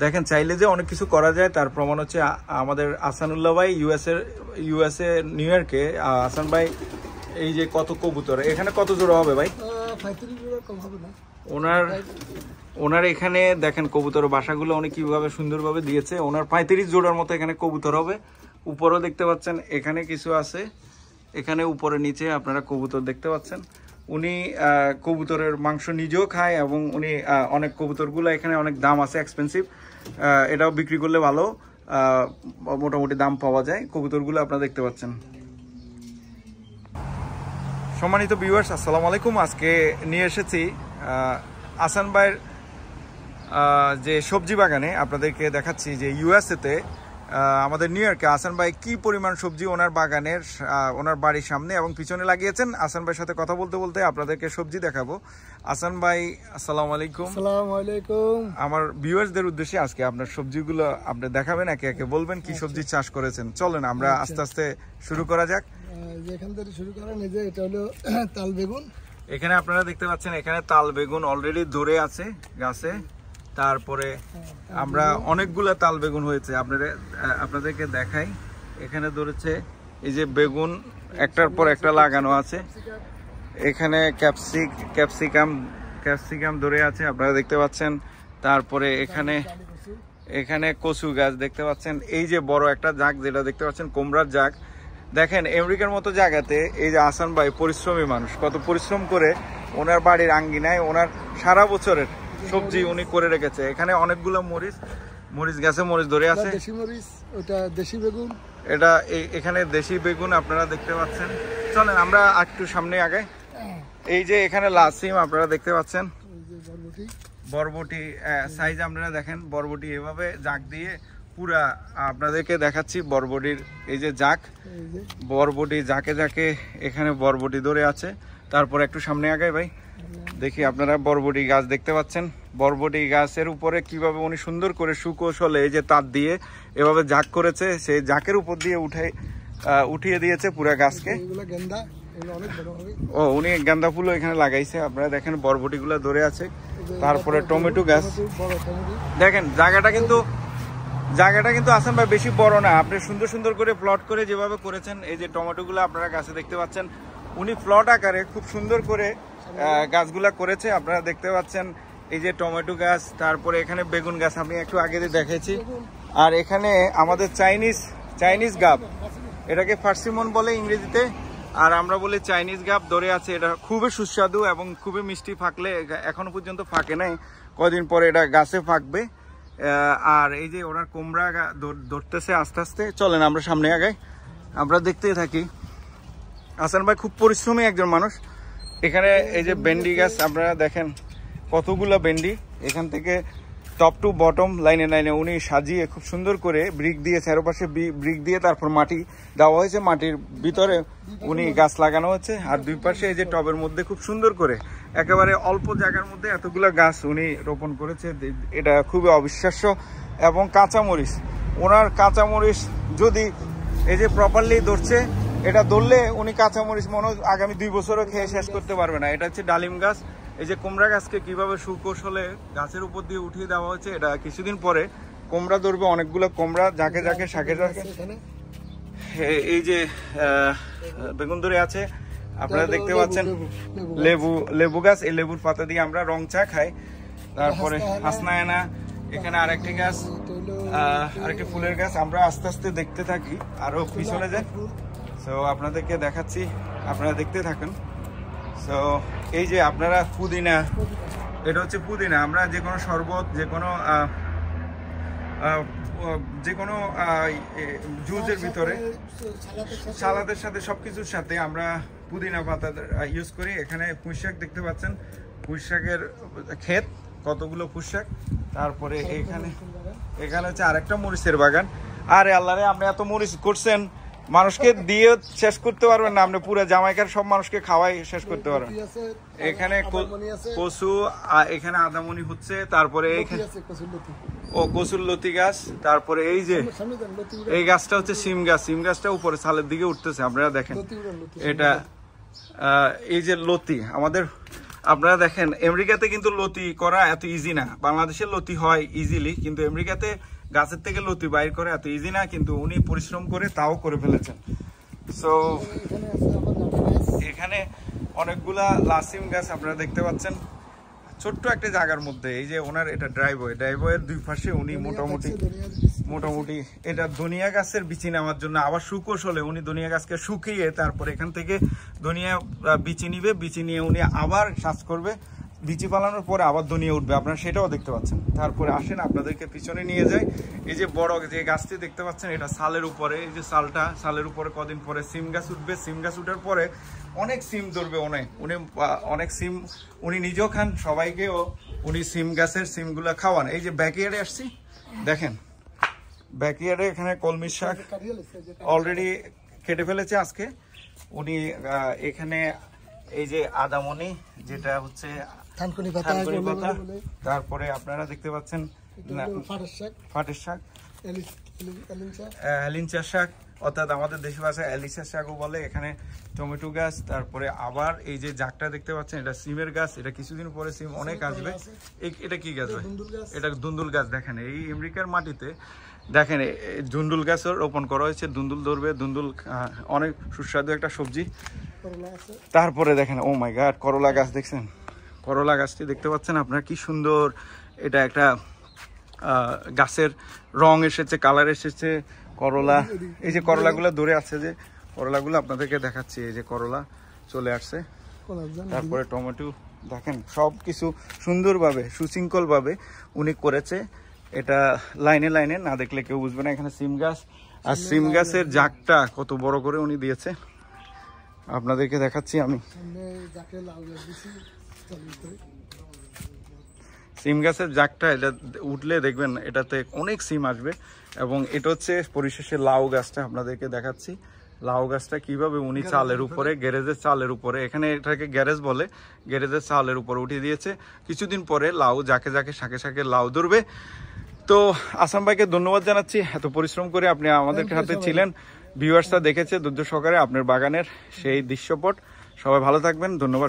দেখেন চাইলে যে অনেক কিছু করা যায় তার প্রমাণ হচ্ছে আমাদের আহসানুল্লাহ ভাই ইউএসএ নিউ ইয়র্কে। আহসান ভাই এই যে কত কবুতর, এখানে কত জোড়া হবে ভাই? 35 জোড়া কম হবে না। ওনার এখানে দেখেন কবুতর বাসাগুলো অনেক কিভাবে সুন্দরভাবে দিয়েছে। ওনার 35 জোড়ার মতো এখানে কবুতর হবে। উপরেও দেখতে পাচ্ছেন এখানে কিছু আছে, এখানে উপরে নিচে আপনারা কবুতর দেখতে পাচ্ছেন। উনি কবুতরের মাংস নিজেও খায় এবং উনি অনেক কবুতরগুলো এখানে অনেক দাম আছে, এক্সপেন্সিভ, এটাও বিক্রি করলে ভালো মোটামুটি দাম পাওয়া যায়। কবুতরগুলো আপনারা দেখতে পাচ্ছেন। সম্মানিত ভিউয়ার্স, আসসালামু আলাইকুম। আজকে নিয়ে এসেছি আহসান ভাইয়ের যে সবজি বাগানে। আপনাদেরকে দেখাচ্ছি যে ইউএসএতে আমাদের নিউ ইয়র্কে আহসান ভাই কি পরিমাণ সবজি ওনার বাগানের ওনার বাড়ির সামনে এবং পিছনে লাগিয়েছেন। আহসান ভাইয়ের সাথে কথা বলতে বলতে আপনাদেরকে সবজি দেখাবো। আহসান ভাই আসসালামু আলাইকুম। আসসালামু আলাইকুম। আমার ভিউয়ার্সদের উদ্দেশ্যে আজকে আপনার সবজিগুলো আপনি দেখাবেন, একে একে বলবেন কি সবজি চাষ করেছেন। চলেন আমরা আস্তে আস্তে শুরু করা যাক। যেখান থেকে শুরু করেন, এই যে এটা হলো তাল বেগুন। এখানে আপনারা দেখতে পাচ্ছেন এখানে তাল বেগুন অলরেডি ধরে আছে গাছে। তারপরে আমরা অনেকগুলা তাল বেগুন হয়েছে, আপনাদেরকে দেখাই। এখানে ধরেছে এই যে বেগুন একটার পর একটা লাগানো আছে। এখানে ক্যাপসিকাম ধরে আছে, আপনারা দেখতে পাচ্ছেন। তারপরে এখানে কচু গাছ দেখতে পাচ্ছেন। এই যে বড় একটা জাগ যেটা দেখতে পাচ্ছেন কুমড়ার জাগ। দেখেন আমেরিকার মতো জায়গাতে এই যে আহসান ভাই পরিশ্রমী মানুষ, কত পরিশ্রম করে ওনার বাড়ির আঙ্গিনায় ওনার সারা বছরের সবজি উনি করে রেখেছে। এখানে অনেকগুলো মরিচ গাছে মরিচ ধরে আছে। দেশি মরিচ, ওটা দেশি বেগুন, এটা এখানে দেশি বেগুন আপনারা দেখতে পাচ্ছেন। চলেন আমরা একটু সামনে আগে। এই যে এখানে লাসিম আপনারা দেখতে পাচ্ছেন, বরবটি সাইজ আপনারা দেখেন। বরবটি এভাবে জাগ দিয়ে পুরা আপনাদেরকে দেখাচ্ছি বরবটির এই যে জাক, বরবটি জাকে জাকে এখানে বরবটি ধরে আছে। তারপর একটু সামনে আগে ভাই দেখি, আপনারা বরবটি গাছ দেখতে পাচ্ছেন। বরবটি গাছের উপরে কিভাবে উনি সুন্দর করে সুকৌশলে এই যে তার দিয়ে এভাবে জাক করেছে, সেই জাকের উপর দিয়ে উঠিয়ে দিয়েছে পুরা গাছকে। ও উনি গাঁদা ফুলও এখানে লাগাইছে, আপনারা দেখেন বরবটি গুলা ধরে আছে। তারপরে টমেটো গাছ দেখেন। জায়গাটা কিন্তু আহসান ভাই বেশি বড় না, আপনি সুন্দর সুন্দর করে প্লট করে যেভাবে করেছেন। এই যে টমেটোগুলো আপনারা গাছে দেখতে পাচ্ছেন, উনি প্লট আকারে খুব সুন্দর করে গাছগুলা করেছে, আপনারা দেখতে পাচ্ছেন। এই যে টমেটো গাছ, তারপরে এখানে বেগুন গাছ আমি একটু আগে দেখেছি। আর এখানে আমাদের চাইনিজ গাব, এটাকে পার্সিমন বলে ইংরেজিতে, আর আমরা বলি চাইনিজ গাব ধরে আছে। এটা খুবই সুস্বাদু এবং খুবই মিষ্টি, ফাঁকলে এখনো পর্যন্ত ফাঁকে নাই, কদিন পরে এটা গাছে ফাঁকবে। আর এই যে ওনার কুমড়া ধরতেছে আস্তে আস্তে। চলেন আমরা সামনে আগাই, আমরা দেখতেই থাকি। আহসান ভাই খুব পরিশ্রমী একজন মানুষ। এখানে এই যে ভেন্ডি গাছ আপনারা দেখেন, কতগুলা ভেন্ডি এখান থেকে টপ টু বটম লাইনে উনি সাজিয়ে খুব সুন্দর করে ব্রিক দিয়ে, চারপাশে ব্রিক দিয়ে তারপর মাটি দেওয়া হয়েছে। মাটির ভিতরে উনি গাছ লাগানো হচ্ছে। আর দুই পাশে এই যে টবের মধ্যে খুব সুন্দর করে একেবারে অল্প জায়গার মধ্যে এতগুলো গাছ উনি রোপণ করেছে। এটা খুবই অবিশ্বাস্য। এবং কাঁচামরিচ, ওনার কাঁচামরিচ যদি এই যে প্রপারলি ধরছে, এটা ধরলে উনি কাঁচামরিচ মনে আগামী 2 বছরও খেয়ে শেষ করতে পারবে না। এটা হচ্ছে ডালিম গাছ। এই যে কুমড়া গাছকে কিভাবে সুকৌশলে গাছের উপর দিয়ে উঠিয়ে দেওয়া হচ্ছে, এটা কিছুদিন পরে কুমড়া ধরবে, অনেকগুলো কুমড়া জাকে জাকে শাকে জাকে। এই যে বেগুন ধরে আছে আপনারা দেখতে পাচ্ছেন। লেবু গাছ, এই লেবুর পাতা দিয়ে আমরা রং চা খাই। তারপরে হাসনায়না, এখানে আরেকটি গাছ, আরেকটি ফুলের গাছ। আমরা আস্তে আস্তে দেখতে থাকি, আরো পিছনে যাই। তো আপনাদেরকে দেখাচ্ছি, আপনারা দেখতে থাকেন। তো এই যে আপনারা পুদিনা, এটা হচ্ছে পুদিনা। আমরা যে কোনো শরবত, যে কোনো জুসের ভিতরে, সালাদের সাথে সবকিছুর সাথে আমরা পুদিনা পাতা ইউজ করি। এখানে পুঁইশাক দেখতে পাচ্ছেন, পুঁইশাকের ক্ষেত, কতগুলো পুঁইশাক। তারপরে এখানে হচ্ছে আরেকটা মরিচের বাগান। আরে আল্লাহ রে, আপনি এত মরিচ করছেন, মানুষকে দিয়ে শেষ করতে পারবেন না। আপনি পুরো জামাইকার সব মানুষকে খাওয়াই শেষ করতে পারবেন। এখানে কচু, এখানে আদামনি হচ্ছে। তারপরে কচুর লতি গাছ। তারপরে এই যে এই গাছটা হচ্ছে সিম গাছ। সিম গাছটা উপরে ছালের দিকে উঠতেছে, আপনারা দেখেন। এটা এই যে লতি, আমাদের আপনারা দেখেন আমেরিকাতে কিন্তু লতি করা এত ইজি না, বাংলাদেশে লতি হয় ইজিলি, কিন্তু আমেরিকাতে গাছের থেকে লতি বাইর করা এত ইজি না, কিন্তু উনি পরিশ্রম করে তাও করে ফেলেছেন। সো এখানে অনেকগুলা লাসিম গাছ আপনারা দেখতে পাচ্ছেন ছোট্ট একটা জায়গার মধ্যে। এই যে ওনার এটা ড্রাইভওয়ের দুই পাশে উনি মোটামুটি এটা ধনিয়া গাছের বিচি নেওয়ার জন্য আবার সুকৌশলে উনি ধনিয়া গাছকে শুকিয়ে তারপর এখান থেকে ধনিয়া বিচি নিবে, বিচি নিয়ে উনি আবার শ্বাস করবে, বিচি পালানোর পরে আবার ধনিয়া উঠবে, আপনারা সেটাও দেখতে পাচ্ছেন। তারপরে আসেন আপনাদেরকে পিছনে নিয়ে যায়। এই যে বড় যে গাছটি দেখতে পাচ্ছেন এটা সালের উপরে, এই যে সালের উপরে কদিন পরে সিম গাছ উঠবে, সিম গাছ উঠার পরে অনেক সিম ধরবে, অনেক সিম উনি নিজেও খান, সবাইকেও উনি সিম গাছের সিমগুলা খাওয়ান। এই যে ব্যাকইয়ার্ডে আসছি দেখেন, ব্যাকইয়ার্ডে এখানে কলমি শাক অলরেডি কেটে ফেলেছে আজকে উনি। এখানে এই যে আদামনি যেটা হচ্ছে থানকুনি পাতা, তারপরে আপনারা দেখতে পাচ্ছেন ফাটের শাক, হেলিঞ্চা শাক, অর্থাৎ আমাদের দেশে ভাষায় এলিচা শাকও বলে। এখানে টমেটো গাছ, তারপরে আবার এই যে জাকটা দেখতে পাচ্ছেন এটা সিমের গাছ, এটা কিছুদিন পরে সিম অনেক আসবে। এটা কি গাছ? এটা দুন্দুল গাছ। দেখেন এই আমেরিকার মাটিতে দেখেন দুন্দুল গাছ রোপণ করা হয়েছে, দুন্দুল ধরবে, দুন্দুল অনেক সুস্বাদু একটা সবজি। তারপরে দেখেন ও মাই গড, করলা গাছ দেখছেন, করলা গাছটি দেখতে পাচ্ছেন আপনারা কি সুন্দর, এটা একটা গাছের রং এসেছে, কালার এসেছে, করলা। এই যে করলাগুলো ধরে আছে, যে করলাগুলো আপনাদেরকে দেখাচ্ছি, এই যে করলা চলে আসছে। তারপরে টমেটো দেখেন, সব কিছু সুন্দরভাবে সুশৃঙ্খলভাবে উনি করেছে। এটা লাইনে লাইনে না দেখলে কেউ বুঝবে না। এখানে সিম গাছ, আর সিম গাছের জাকটা কত বড় করে উনি দিয়েছে আপনাদেরকে দেখাচ্ছি আমি। সিম গাছের জাকটা এটা উঠলে দেখবেন এটাতে অনেক সিম আসবে। এবং এটা হচ্ছে পরিশেষে লাউ গাছটা আপনাদেরকে দেখাচ্ছি, লাউ গাছটা কিভাবে উনি চালের উপরে, গ্যারেজের চালের উপরে, এখানে এটাকে গ্যারেজ বলে, গ্যারেজের চালের উপরে উঠিয়ে দিয়েছে। কিছুদিন পরে লাউ জাকে জাকে শাকে শাকে লাউ ধরবে। তো আসাম ভাইকে ধন্যবাদ জানাচ্ছি, এত পরিশ্রম করে আপনি আমাদের সাথে ছিলেন, ভিউয়ার্সরা দেখেছে ধৈর্য সহকারে আপনার বাগানের সেই দৃশ্যপট। সবাই ভালো থাকবেন, ধন্যবাদ।